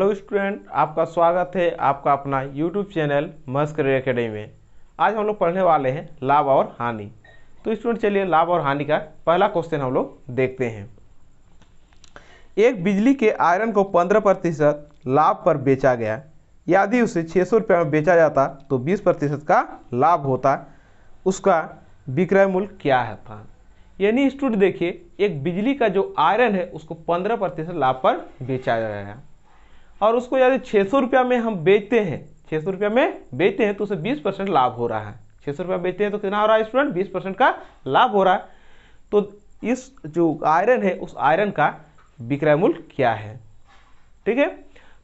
Hello student, आपका स्वागत है आपका अपना यूट्यूब चैनल मस्त करियर एकेडमी में। आज हम लोग पढ़ने वाले हैं लाभ और हानि। तो स्टूडेंट चलिए लाभ और हानि का पहला क्वेश्चन हम लोग देखते हैं। एक बिजली के आयरन को 15% लाभ पर बेचा गया। यदि उसे 600 रुपये में बेचा जाता तो 20% का लाभ होता। उसका विक्रय मूल्य क्या है था। यानी स्टूडेंट देखिए, एक बिजली का जो आयरन है उसको 15% लाभ पर बेचा गया है और उसको यदि 600 रुपया में हम बेचते हैं, 600 रुपया में बेचते हैं तो उसे 20% लाभ हो रहा है। 600 रुपया बेचते हैं तो कितना हो रहा है स्टूडेंट, 20% का लाभ हो रहा है। तो इस जो आयरन है उस आयरन का विक्रय मूल्य क्या है। ठीक है,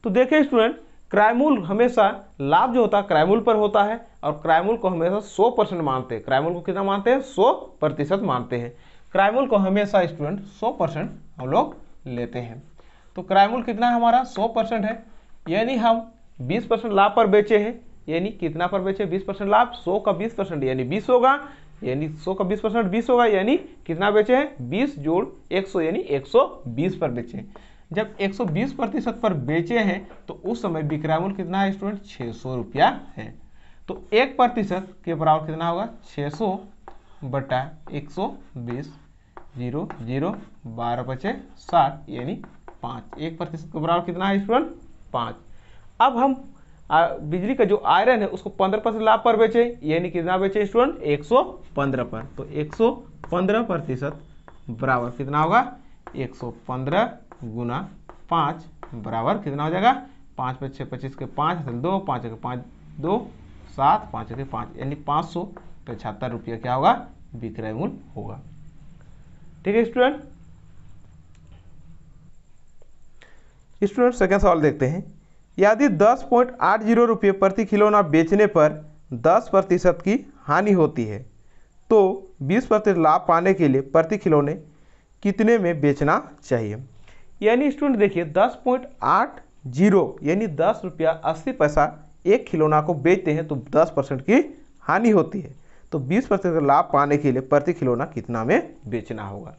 तो देखिए स्टूडेंट, क्रय मूल्य हमेशा लाभ जो होता है क्रय मूल्य पर होता है और क्रय मूल्य को हमेशा 100% मानते हैं। क्रय मूल्य को कितना मानते हैं, 100% मानते हैं। क्रय मूल्य को हमेशा स्टूडेंट 100% हम लोग लेते हैं। तो क्रय मूल्य कितना है हमारा, 100% है। यानी हम 20% लाभ पर बेचे हैं। यानी कितना पर बेचे, 20% लाभ, 100 का 20% यानी 20 होगा। यानी 100 का 20% 20 होगा। यानी कितना बेचे हैं, 20 जोड़ 100 यानी 120 पर बेचे। जब 120% पर बेचे हैं तो उस समय विक्रय मूल्य कितना है स्टूडेंट, 600 रुपया है। तो 1% के बराबर कितना होगा, 600 बटा 120, 0 0 12 बचे 60 यानी 5। 1% के बराबर कितना है स्टूडेंट, 5। अब हम बिजली का जो आयरन है उसको 15% लाभ पर बेचे। यानी कितना बेचे स्टूडेंट, 115 पर। तो 115% बराबर कितना होगा, 115 गुना 5 बराबर कितना हो जाएगा, 5 पे 6 25 के 5 2 5 के 5 2 7 5 के 5 यानी 575 रुपया क्या होगा, विक्रय मूल्य होगा। ठीक है स्टूडेंट। स्टूडेंट सेकेंड सवाल देखते हैं। यदि 10.80 रुपये प्रति खिलौना बेचने पर 10% की हानि होती है तो 20% लाभ पाने के लिए प्रति खिलौने कितने में बेचना चाहिए। यानी स्टूडेंट देखिए, 10.80 यानी 10 रुपया 80 पैसा एक खिलौना को बेचते हैं तो 10% की हानि होती है। तो 20% का लाभ पाने के लिए प्रति खिलौना कितना में बेचना होगा।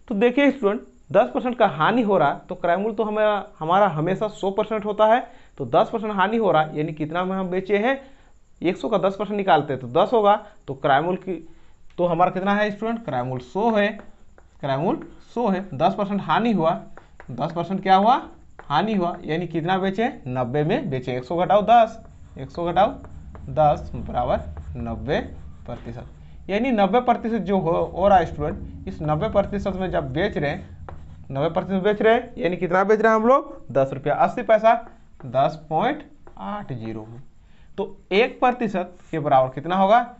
तो देखिए स्टूडेंट, 10% का हानि हो रहा तो क्रय मूल्य तो हमारा हमेशा 100% होता है। तो 10% हानि हो रहा यानी कितना में हम बेचे हैं, 100 का 10% निकालते हैं तो 10 होगा। तो क्रय मूल्य की तो हमारा कितना है स्टूडेंट, क्रय मूल्य 100 है। क्रय मूल्य 100 है, 10% हानि हुआ, 10% क्या हुआ, हानि हुआ। यानी कितना बेचे, 90 में बेचे। 100 घटाओ 10, 100 घटाओ 10 बराबर 90%। यानी 90% जो हो रहा है स्टूडेंट, इस 90% में जब बेच रहे हैं, 90% बेच रहे हैं यानी कितना बेच रहे हैं हम लोग, 10 रुपया 80 पैसा, 10.80 में। तो 1% के बराबर कितना होगा,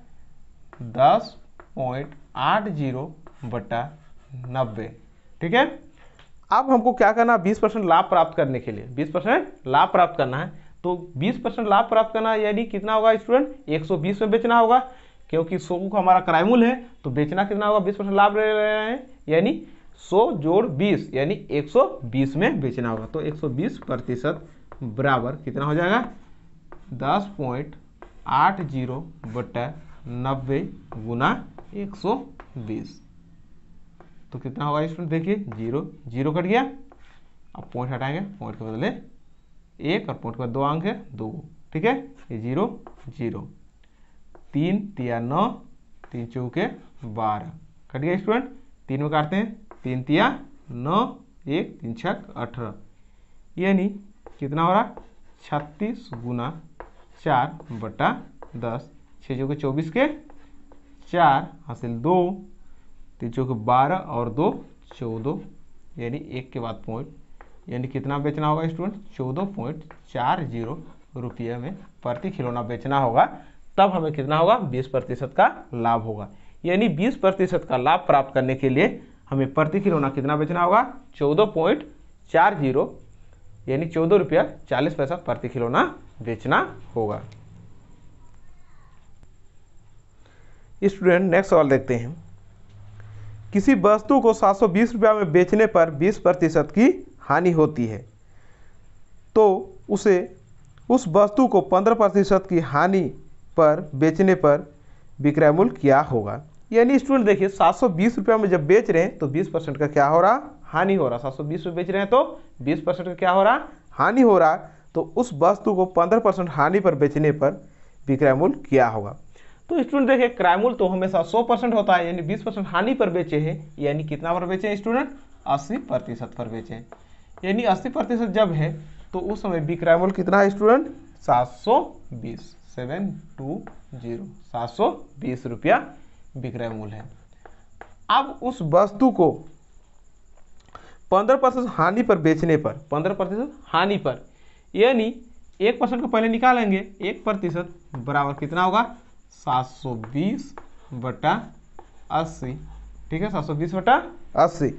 10.80 बटा 90। ठीक है, अब हमको क्या करना है, 20% लाभ प्राप्त करने के लिए 20% लाभ प्राप्त करना है। तो 20% लाभ प्राप्त करना है यानी कितना होगा स्टूडेंट, 120 में बेचना होगा। क्योंकि 100 का हमारा क्रय मूल्य है तो बेचना कितना होगा, 20% लाभ ले रहे हैं यानी 100 जोड़ 20 यानी 120 में बेचना होगा। तो 120% बराबर कितना हो जाएगा, 10.80 बटा 90 गुना 120। तो कितना होगा स्टूडेंट, देखिए 0 0 कट गया। अब पॉइंट हटाएंगे, पॉइंट के बदले 1 और पॉइंट के बाद 2 अंक है 2। ठीक है, ये 0 0 3 तिया 9 3 चौके 12 कट गया स्टूडेंट। 3 में काटते हैं, 3 तिया 9 1 3 छक 18 यानी कितना हो रहा, 36 गुना 4 बटा 10। 6 चौके 24 के 4 हासिल 2 3 चौके 12 और 2 14 यानी 1 के बाद पॉइंट यानी कितना बेचना होगा स्टूडेंट, 14.40 रुपये में प्रति खिलौना बेचना होगा। तब हमें कितना होगा, 20% का लाभ होगा। यानी 20% का लाभ प्राप्त करने के लिए हमें प्रति खिलौना कितना बेचना होगा, 14.40 यानी 14 रुपया 40 पैसा प्रति खिलौना बेचना होगा। स्टूडेंट नेक्स्ट सवाल देखते हैं। किसी वस्तु को 720 रुपया में बेचने पर 20% की हानि होती है तो उसे उस वस्तु को 15% की हानि पर बेचने पर विक्रय मूल्य क्या होगा। यानी स्टूडेंट देखिए, 720 रुपया में जब बेच रहे हैं तो 20% का क्या हो रहा, हानि हो रहा। 720 में बेच रहे हैं तो 20% का क्या हो रहा, हानि हो रहा है तो उस वस्तु को 15% हानि पर बेचने पर विक्रय मूल्य क्या होगा। तो स्टूडेंट देखिए क्रय मूल्य तो हमेशा 100% होता है, यानी 20% हानि पर बेचे हैं, यानी कितना पर बेचे हैं स्टूडेंट, 80% पर बेचे हैं। यानी 80% जब है तो उस समय विक्रय मूल्य कितना है स्टूडेंट, 720, 720 रुपया विक्रय मूल्य है। अब उस वस्तु को 15% हानि पर बेचने पर, 15% हानि पर, यानी 1% को पहले निकालेंगे, 1% बराबर कितना होगा, 720 बटा 80, ठीक है, 720 बटा 80।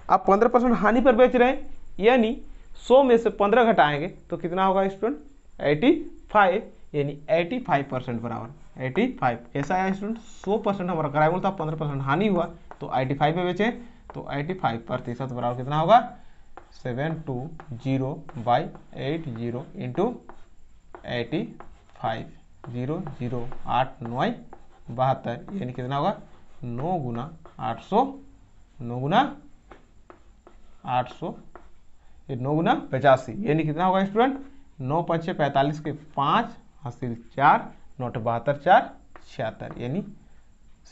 अब 15% हानि पर बेच रहे हैं, यानी 100 में से 15 घटाएंगे तो कितना होगा स्टूडेंट, 85, यानी 85% बराबर 85। कैसा आया स्टूडेंट, 100% हमारा क्रय मूल्य था, 15% हानि हुआ तो 85 में बेचें, तो 85% बराबर कितना होगा, 720/80 इंटू 85, 0 0 8 9 72, यानी कितना होगा, 9 गुना 800, 9 गुना 800, 9 गुना 85, यानी कितना होगा स्टूडेंट, 9 5 45 के 5 हासिल 4, 9 72 4 76, यानी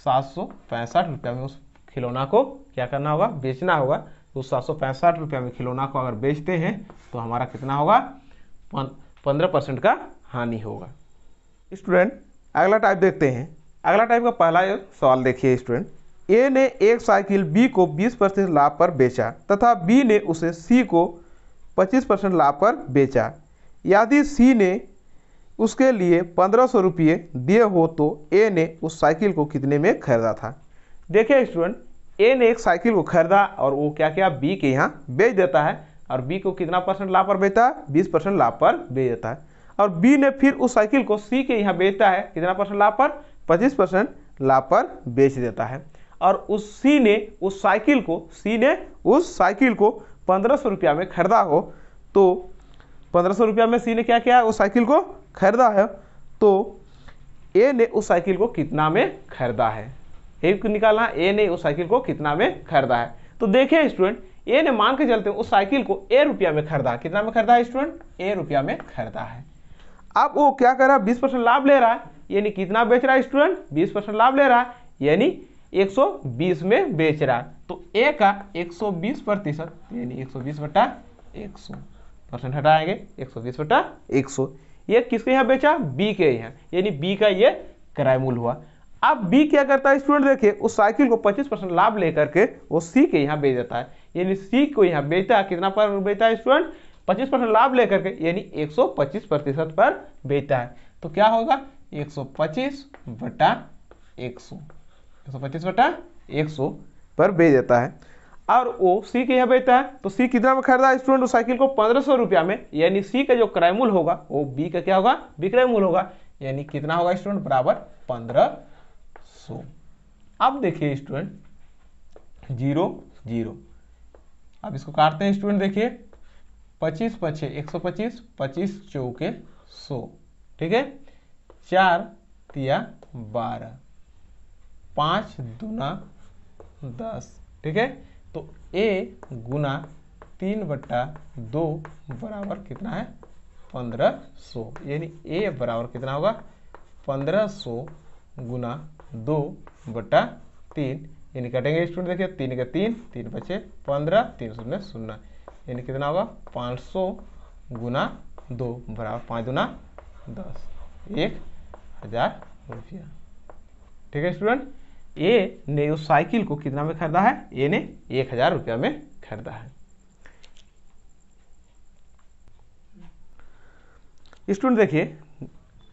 765 रुपया में उस खिलौना को क्या करना होगा, बेचना होगा। तो 765 रुपया में खिलौना को अगर बेचते हैं तो हमारा कितना होगा, 15% का हानि होगा। स्टूडेंट अगला टाइप देखते हैं। अगला टाइप का पहला सवाल देखिए स्टूडेंट, ए ने एक साइकिल बी को 20% लाभ पर बेचा तथा बी ने उसे सी को 25% लाभ पर बेचा। यदि सी ने उसके लिए 1500 रुपये दिए हो तो ए ने उस साइकिल को कितने में खरीदा था। देखिए स्टूडेंट, ए ने एक साइकिल को खरीदा और वो क्या किया, बी के यहाँ बेच देता है, और बी को कितना % लाभ पर बेचता है, 20% लाभ पर बेच देता है। और बी ने फिर उस साइकिल को सी के यहाँ बेचता है, कितना % लाभ पर, 25% लाभ पर बेच देता है। और उस सी ने उस साइकिल को 1500 रुपया में खरीदा हो, तो 1500 रुपया में सी ने क्या किया, उस साइकिल को खरीदा है, तो ए ने उस साइकिल को कितना में खरीदा है, एक निकालना, ए ने उस साइकिल को कितना में खरीदा है। तो देखिए स्टूडेंट, ए ने मान के चलते उस साइकिल को ए रुपया में खरीदा, कितना में खरीदा है स्टूडेंट, ए रुपया में खरीदा है। अब वो क्या कर रहा है, 20% लाभ ले रहा है, यानी कितना बेच रहा है स्टूडेंट, 20% लाभ ले रहा है, यानी 120 में बेच रहा है। तो ए का 120%, यानी 120 बटा 100% हटाएंगे, 120 बटा 100, ये किसके यहाँ बेचा, बी के यहाँ, यानी बी का ये क्रय मूल्य हुआ। अब बी क्या करता है स्टूडेंट, देखिए उस साइकिल को 25% लाभ लेकर के वो सी के यहाँ बेच देता है, यानी सी को यहाँ बेचता है, कितना पर बेचता है स्टूडेंट, 25% लाभ लेकर के, यानी 125% पर बेचता है। तो क्या होगा, 125 बटा 100, 125 बटा 100 पर बेच देता है। और वो सी के यहाँ बेचता है, तो सी कितना में खरीदा स्टूडेंट, उस साइकिल को 1500 रुपया में, यानी सी का जो क्रय मूल्य होगा वो बी का क्या होगा, विक्रय मूल्य होगा, यानी कितना होगा स्टूडेंट, बराबर 1500। अब देखिए स्टूडेंट 0 0, अब इसको काटते हैं स्टूडेंट, देखिए 25 5 125, 25 चौके 100, ठीक है, 4 तिया 12, 5 दूना 10, ठीक है। तो ए गुना 3 बटा 2 बराबर कितना है, 1500, यानी ए बराबर कितना होगा, 1500 गुना 2 बटा 3, यानी कटेंगे स्टूडेंट, देखिए 3 के 3, 3 बचे 15, 3 शून्य 0, यानी कितना होगा, 500 गुना 2 बराबर 5 दूना 10, 1000 रुपया, ठीक है स्टूडेंट। ए ने उस साइकिल को कितना में खरीदा है, ए ने 1000 रुपया में खरीदा है। स्टूडेंट देखिए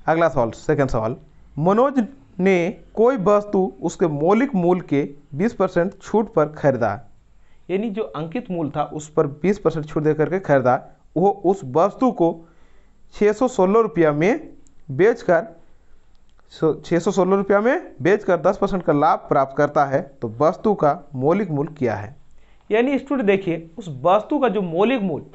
अगला सवाल, सेकंड सवाल, मनोज ने कोई वस्तु उसके मौलिक मूल्य के 20% छूट पर खरीदा, यानी जो अंकित मूल्य था उस पर 20% छूट दे करके खरीदा, वो उस वस्तु को 616 रुपया में बेचकर 616 रुपया में बेचकर 10% का लाभ प्राप्त करता है, तो वस्तु का मौलिक मूल्य क्या है। यानी स्टूडेंट देखिए उस वस्तु का जो मौलिक मूल्य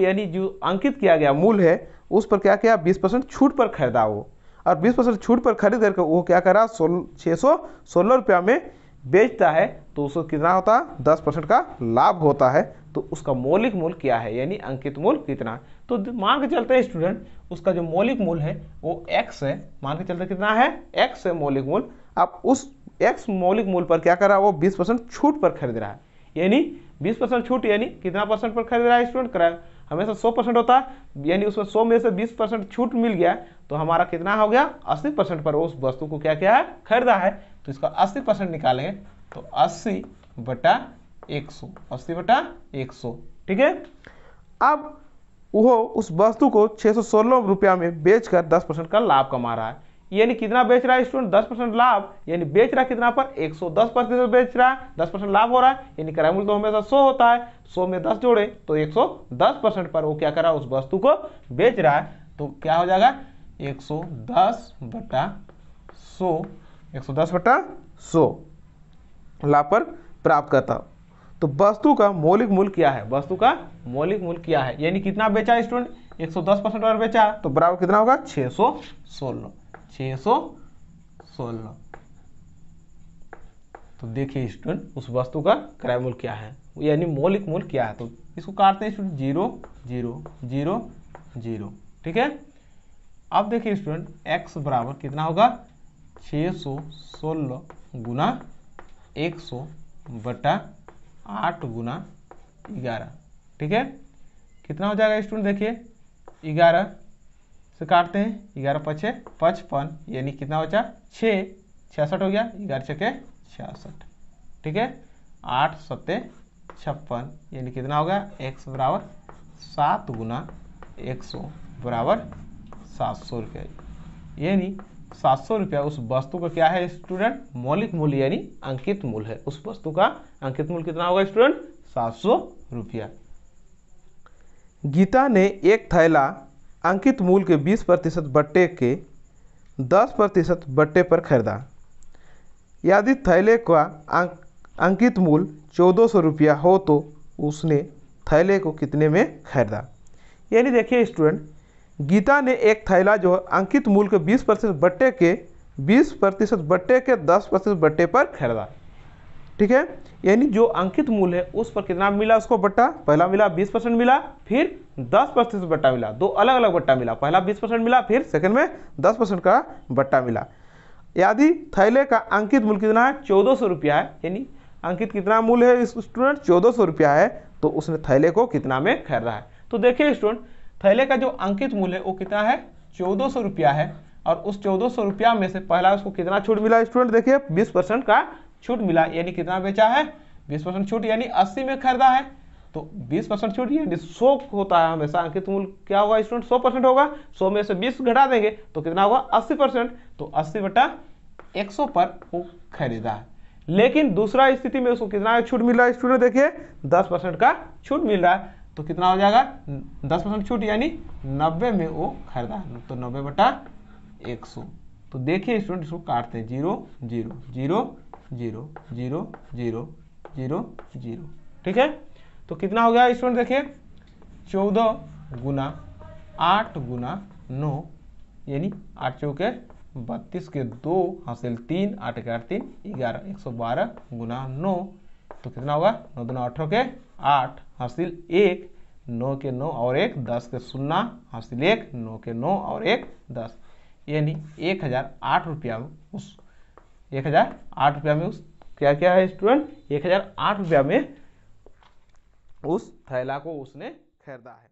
यानी जो अंकित किया गया मूल्य है उस पर क्या किया, 20% छूट पर खरीदा वो, और 20% छूट पर खरीद करके वो क्या करा, 616 रुपया में बेचता है, तो उसको कितना होता है, 10% का लाभ होता है। तो उसका मौलिक मूल्य क्या है, यानी अंकित मूल्य कितना है। तो मान के चलते हैं स्टूडेंट, उसका जो मौलिक मूल्य है वो x है। मान के चलते कितना है, x है मौलिक मूल्य। अब उस x मौलिक मूल्य पर क्या कर रहा है, वो 20% छूट पर खरीद रहा है, यानी 20% छूट यानी कितना परसेंट पर खरीद रहा है स्टूडेंट, कराया हमेशा 100% होता है, यानी उसमें 100 में से 20% छूट मिल गया, तो हमारा कितना हो गया, 80% पर उस वस्तु को क्या किया है, खरीदा है। तो इसका 80% निकालेंगे तो 80/100, 80/100, ठीक है। अब वो उस वस्तु को 616 रुपया में बेचकर 10% का लाभ कमा रहा है, यानी कितना बेच रहा है स्टूडेंट, 10% लाभ, यानी बेच रहा है कितना पर, 110% बेच रहा है, 10% लाभ हो रहा है, यानी क्रय मूल्य तो हमेशा 100 होता है, 100 में 10 जोड़े तो 110% पर वो क्या कर रहा है, उस वस्तु को बेच रहा है। तो क्या हो जाएगा, 110/100, 110/100 लाभ पर प्राप्त करता हूं। तो वस्तु का मौलिक मूल्य क्या है, वस्तु का मौलिक मूल्य क्या है, यानी कितना बेचा है स्टूडेंट, 110% और बेचा, तो बराबर कितना होगा, 616, 616। तो देखिए स्टूडेंट, उस वस्तु का क्रय मूल्य क्या है, यानी मौलिक मूल्य क्या है। तो इसको काटते हैं स्टूडेंट, 0 0 0 0, ठीक है। अब देखिए स्टूडेंट, x बराबर कितना होगा, 616 गुना 100/8 गुना 11, ठीक है। कितना हो जाएगा स्टूडेंट, देखिए 11 से काटते हैं, 11 पछे 55, यानी कितना बचा, 6, 66 हो गया, 11 छके 66, ठीक है। 8 7 56, यानी कितना होगा, x बराबर 7 गुना 100 बराबर 700 रुपया, यानी 700 रुपया उस वस्तु का क्या है स्टूडेंट, मौलिक मूल्य यानी अंकित मूल्य है। उस वस्तु का अंकित मूल्य कितना होगा स्टूडेंट, 700 रुपया। गीता ने एक थैला अंकित मूल्य के 20% बट्टे के 10% बट्टे पर खरीदा। यदि थैले का अंकित मूल्य 1400 रुपया हो तो उसने थैले को कितने में खरीदा। यानी देखिए स्टूडेंट, गीता ने एक थैला जो अंकित मूल्य के 20% बट्टे के 10% बट्टे पर खरीदा, ठीक है। यानी जो अंकित मूल्य है उस पर कितना मिला उसको बट्टा, पहला मिला 20% मिला, फिर 10% बट्टा मिला, दो अलग अलग बट्टा मिला, पहला 20% मिला, फिर सेकंड में 10% का बट्टा मिला। यदि थैले का अंकित मूल्य कितना है, 1400 रुपया है, यानी अंकित कितना मूल्य है स्टूडेंट, 1400 रुपया है, तो उसने थैले को कितना में खरीदा है। तो देखिए स्टूडेंट, थैले का जो अंकित मूल्य है वो कितना है, 1400 रुपया है, और उस 1400 रुपया में से पहला उसको कितना छूट मिला स्टूडेंट, देखिए 20% का छूट मिला, यानी कितना बेचा है, 20% छूट, यानी 80 में खरीदा है। तो 20% छूट यानी 100 होता है हमेशा, अंकित मूल्य क्या होगा स्टूडेंट, 100% होगा, 100 में से 20 घटा देंगे तो कितना होगा, 80%, तो 80/100 पर वो खरीदा है। लेकिन दूसरा स्थिति में उसको कितना छूट मिल रहा है स्टूडेंट, देखिए 10% का छूट मिल रहा है, तो कितना हो जाएगा, 10% छूट यानी 90 में वो खरीदा, तो 90/100। तो देखिए स्टूडेंट, इसको काटते हैं, 0 0 0 0 0 0 0 0, ठीक है। तो कितना हो गया स्टूडेंट, देखिए 14 गुना 8 गुना 9, यानी 8 चौके 32 के 2 हासिल 3, 8 के 8 3 11, 112 गुना 9, तो कितना होगा, 9 दूना 18 के 8 हासिल 1, 9 के 9 और 1 10 के 0 हासिल 1, 9 के 9 और 1 10, यानी 1008 रुपया में उस 1008 रुपया में उस क्या क्या है स्टूडेंट, 1008 रुपया में उस थैला को उसने खरीदा है।